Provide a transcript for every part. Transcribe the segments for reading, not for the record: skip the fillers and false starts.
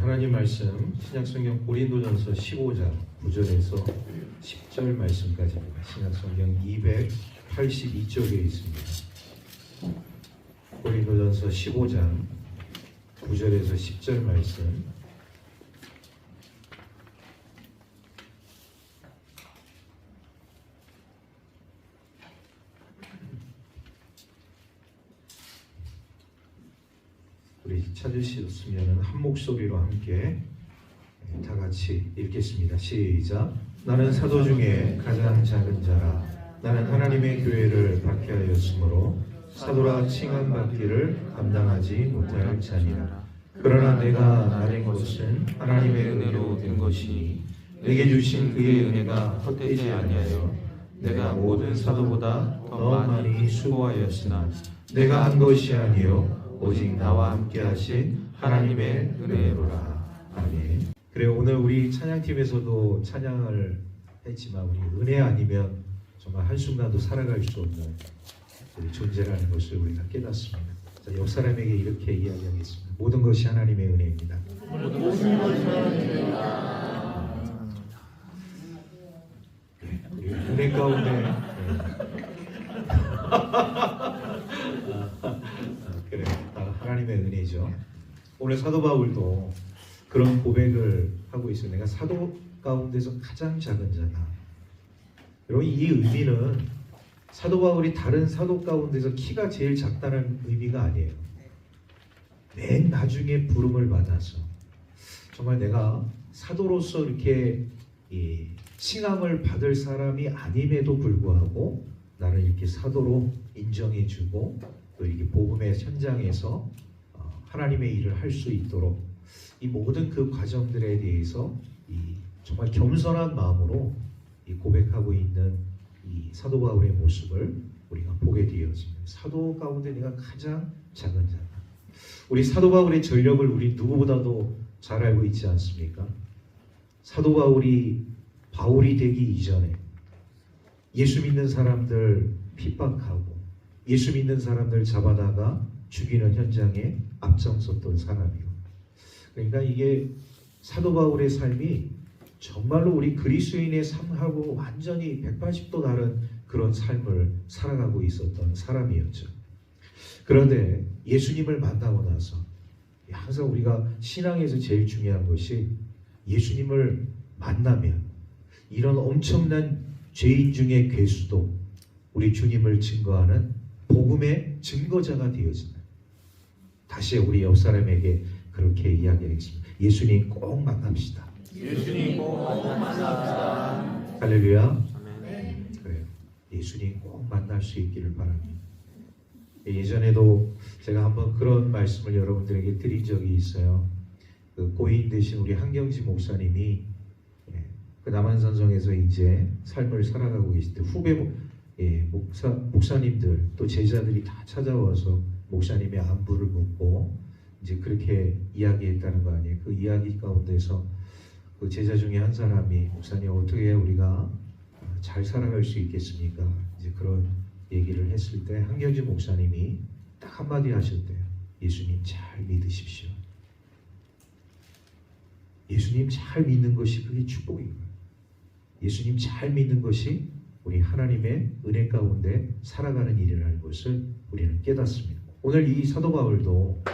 하나님 말씀 신약성경 고린도전서 15장 9절에서 10절 말씀까지입니다. 신약성경 282쪽에 있습니다. 고린도전서 15장 9절에서 10절 말씀. 우리 찾으셨으면 한 목소리로 함께 다 같이 읽겠습니다. 시작. 나는 사도 중에 가장 작은 자라. 나는 하나님의 교회를 박해하였으므로 사도라 칭함받기를 감당하지 못할 자니라. 그러나 내가 나된 것은 하나님의 은혜로 된 것이니 내게 주신 그의 은혜가 헛되지 아니하여 내가 모든 사도보다 더 많이 수고하였으나 내가 한 것이 아니요 오직 나와 함께 하신 하나님의 은혜로라. 아멘. 그래, 오늘 우리 찬양팀에서도 찬양을 했지만 우리 은혜 아니면 정말 한순간도 살아갈 수 없는 존재라는 것을 우리가 깨닫습니다. 자, 옆 사람에게 이렇게 이야기하겠습니다. 모든 것이 하나님의 은혜입니다. 모든 것이 하나님의 은혜입니다. 은혜 가운데 그래, 하나님의 은혜죠. 오늘 사도 바울도 그런 고백을 하고 있어요. 내가 사도 가운데서 가장 작은 자다. 여러분, 이 의미는 사도 바울이 다른 사도 가운데서 키가 제일 작다는 의미가 아니에요. 맨 나중에 부름을 받아서 정말 내가 사도로서 이렇게 칭함을 받을 사람이 아님에도 불구하고 나를 이렇게 사도로 인정해주고 또 이렇게 복음의 현장에서 하나님의 일을 할 수 있도록 이 모든 그 과정들에 대해서 정말 겸손한 마음으로 고백하고 있는 이 사도 바울의 모습을 우리가 보게 되었습니다. 사도 가운데 내가 가장 작은 자다. 우리 사도 바울의 전력을 우리 누구보다도 잘 알고 있지 않습니까? 사도 바울이 되기 이전에 예수 믿는 사람들 핍박하고 예수 믿는 사람들 잡아다가 죽이는 현장에 앞장섰던 사람이요. 그러니까 이게 사도 바울의 삶이 정말로 우리 그리스도인의 삶하고 완전히 180도 다른 그런 삶을 살아가고 있었던 사람이었죠. 그런데 예수님을 만나고 나서 항상 우리가 신앙에서 제일 중요한 것이 예수님을 만나면 이런 엄청난 죄인 중의 괴수도 우리 주님을 증거하는 복음의 증거자가 되어진다. 다시 우리 옆 사람에게 그렇게 이야기하겠습니다. 예수님 꼭 만납시다. 예수님 꼭 만납시다. 할렐루야. 그래요. 예수님 꼭 만날 수 있기를 바랍니다. 예전에도 제가 한번 그런 말씀을 여러분들에게 드린 적이 있어요. 그 고인 되신 우리 한경지 목사님이 그 남한산성에서 이제 삶을 살아가고 계실 때 후배 목사님들 또 제자들이 다 찾아와서 목사님의 안부를 묻고 이제 그렇게 이야기했다는 거 아니에요. 그 이야기 가운데서 그 제자 중에 한 사람이 목사님 어떻게 우리가 잘 살아갈 수 있겠습니까? 이제 그런 얘기를 했을 때 한경지 목사님이 딱 한마디 하셨대요. 예수님 잘 믿으십시오. 예수님 잘 믿는 것이 그게 축복인 거예요. 예수님 잘 믿는 것이 우리 하나님의 은혜 가운데 살아가는 일이라는 것을 우리는 깨닫습니다. 오늘 이 사도 바울도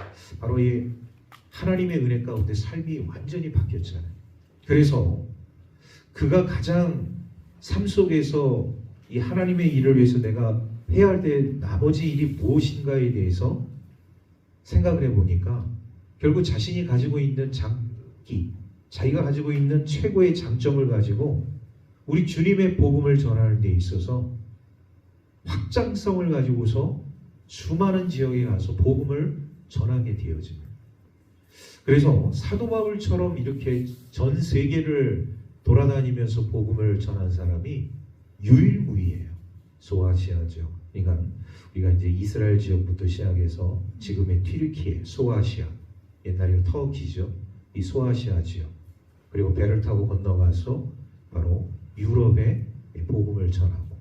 바로 이 하나님의 은혜 가운데 삶이 완전히 바뀌었잖아요. 그래서 그가 가장 삶 속에서 이 하나님의 일을 위해서 내가 해야 할 때 나머지 일이 무엇인가에 대해서 생각을 해보니까 결국 자신이 가지고 있는 장기, 자기가 가지고 있는 최고의 장점을 가지고 우리 주님의 복음을 전하는 데 있어서 확장성을 가지고서 수많은 지역에 가서 복음을 전하게 되어집니다. 그래서 사도 바울처럼 이렇게 전 세계를 돌아다니면서 복음을 전한 사람이 유일무이해요. 소아시아 지역. 그러니까 우리가 이제 이스라엘 지역부터 시작해서 지금의 튀르키예, 소아시아, 옛날에 터키죠. 이 소아시아 지역. 그리고 배를 타고 건너가서 바로 유럽에 복음을 전하고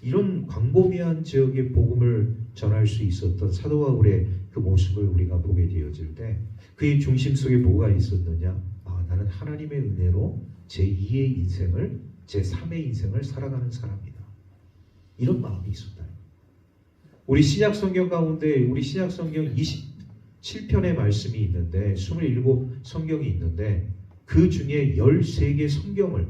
이런 광범위한 지역의 복음을 전할 수 있었던 사도 바울의 그 모습을 우리가 보게 되어질 때 그의 중심 속에 뭐가 있었느냐? 나는 하나님의 은혜로 제2의 인생을, 제3의 인생을 살아가는 사람이다. 이런 마음이 있었다. 우리 신약 성경 가운데 우리 신약 성경 27편의 말씀이 있는데 27 성경이 있는데 그 중에 13개 성경을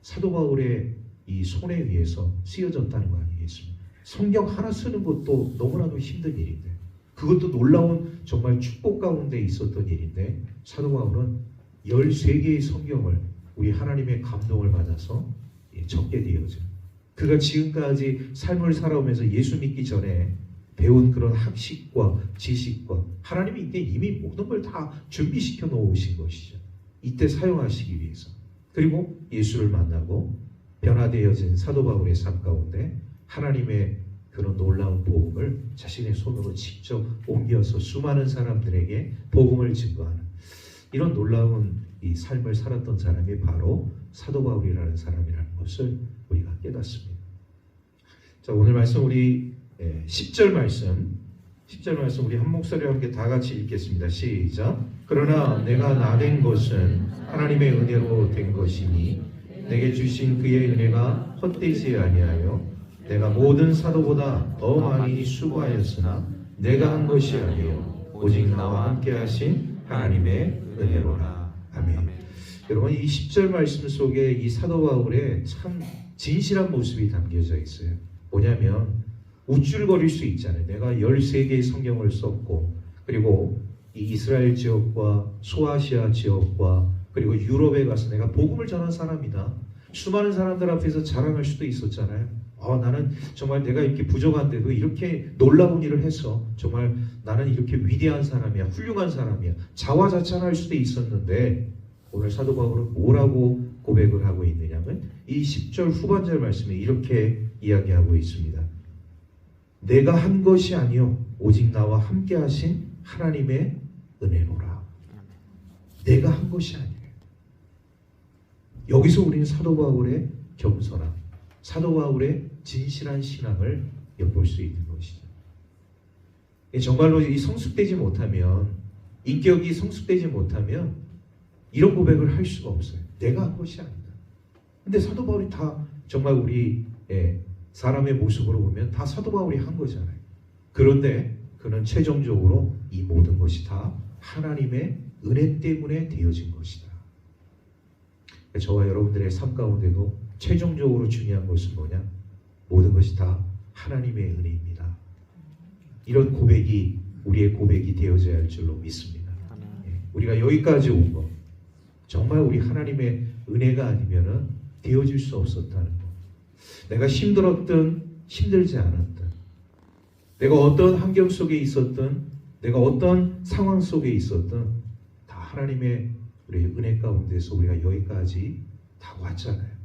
사도 바울의 이 손에 의해서 쓰여졌다는 거 아니겠습니까? 성경 하나 쓰는 것도 너무나도 힘든 일인데 그것도 놀라운 정말 축복 가운데 있었던 일인데 사도 바울은 13개의 성경을 우리 하나님의 감동을 받아서 적게 되어져. 그가 지금까지 삶을 살아오면서 예수 믿기 전에 배운 그런 학식과 지식과 하나님이 이때 이미 모든 걸 다 준비시켜 놓으신 것이죠. 이때 사용하시기 위해서. 그리고 예수를 만나고 변화되어진 사도 바울의 삶 가운데 하나님의 그런 놀라운 복음을 자신의 손으로 직접 옮겨서 수많은 사람들에게 복음을 증거하는 이런 놀라운 이 삶을 살았던 사람이 바로 사도 바울이라는 사람이라는 것을 우리가 깨닫습니다. 자, 오늘 말씀 우리 10절 말씀 우리 한 목소리와 함께 다 같이 읽겠습니다. 시작. 그러나 내가 나된 것은 하나님의 은혜로 된 것이니 내게 주신 그의 은혜가 헛되지 아니하여 내가 모든 사도보다 더 많이 수고하였으나 내가 한 것이 아니요 오직 나와 함께 하신 하나님의 은혜로라. 아멘. 여러분 이 10절 말씀 속에 이 사도 바울의 참 진실한 모습이 담겨져 있어요. 뭐냐면 우쭐거릴 수 있잖아요. 내가 13개의 성경을 썼고 그리고 이 이스라엘 지역과 소아시아 지역과 그리고 유럽에 가서 내가 복음을 전한 사람이다. 수많은 사람들 앞에서 자랑할 수도 있었잖아요. 나는 정말 내가 이렇게 부족한데도 이렇게 놀라운 일을 해서 정말 나는 이렇게 위대한 사람이야, 훌륭한 사람이야, 자화자찬할 수도 있었는데 오늘 사도 바울은 뭐라고 고백을 하고 있느냐면 이 10절 후반절 말씀에 이렇게 이야기하고 있습니다. 내가 한 것이 아니요 오직 나와 함께 하신 하나님의 은혜로라. 내가 한 것이 아니에요. 여기서 우리는 사도 바울의 겸손함, 사도 바울의 진실한 신앙을 엿볼 수 있는 것이죠. 정말로 이 성숙되지 못하면, 인격이 성숙되지 못하면 이런 고백을 할 수가 없어요. 내가 한 것이 아니다. 근데 사도 바울이 다 정말 우리 사람의 모습으로 보면 다 사도 바울이 한 거잖아요. 그런데 그는 최종적으로 이 모든 것이 다 하나님의 은혜 때문에 되어진 것이다. 저와 여러분들의 삶 가운데도 최종적으로 중요한 것은 뭐냐? 모든 것이 다 하나님의 은혜입니다. 이런 고백이 우리의 고백이 되어져야 할 줄로 믿습니다. 우리가 여기까지 온 것 정말 우리 하나님의 은혜가 아니면은 되어질 수 없었다는 것. 내가 힘들었든 힘들지 않았든 내가 어떤 환경 속에 있었든 내가 어떤 상황 속에 있었든 다 하나님의 우리 은혜 가운데서 우리가 여기까지 다 왔잖아요.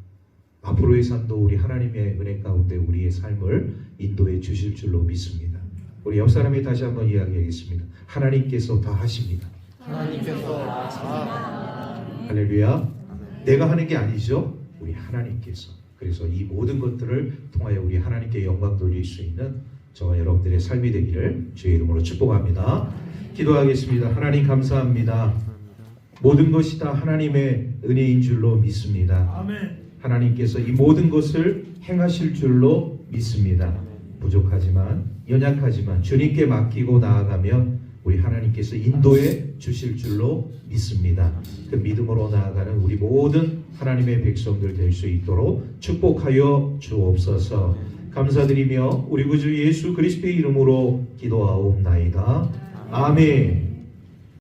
앞으로의 삶도 우리 하나님의 은혜 가운데 우리의 삶을 인도해 주실 줄로 믿습니다. 우리 옆 사람이 다시 한번 이야기하겠습니다. 하나님께서 다 하십니다. 하나님께서 다 하십니다. 할렐루야. 내가 하는 게 아니죠. 우리 하나님께서. 그래서 이 모든 것들을 통하여 우리 하나님께 영광 돌릴 수 있는 저와 여러분들의 삶이 되기를 주의 이름으로 축복합니다. 기도하겠습니다. 하나님 감사합니다. 모든 것이 다 하나님의 은혜인 줄로 믿습니다. 아멘. 하나님께서 이 모든 것을 행하실 줄로 믿습니다. 부족하지만 연약하지만 주님께 맡기고 나아가면 우리 하나님께서 인도해 주실 줄로 믿습니다. 그 믿음으로 나아가는 우리 모든 하나님의 백성들 될 수 있도록 축복하여 주옵소서. 감사드리며 우리 구주 예수 그리스도의 이름으로 기도하옵나이다. 아멘.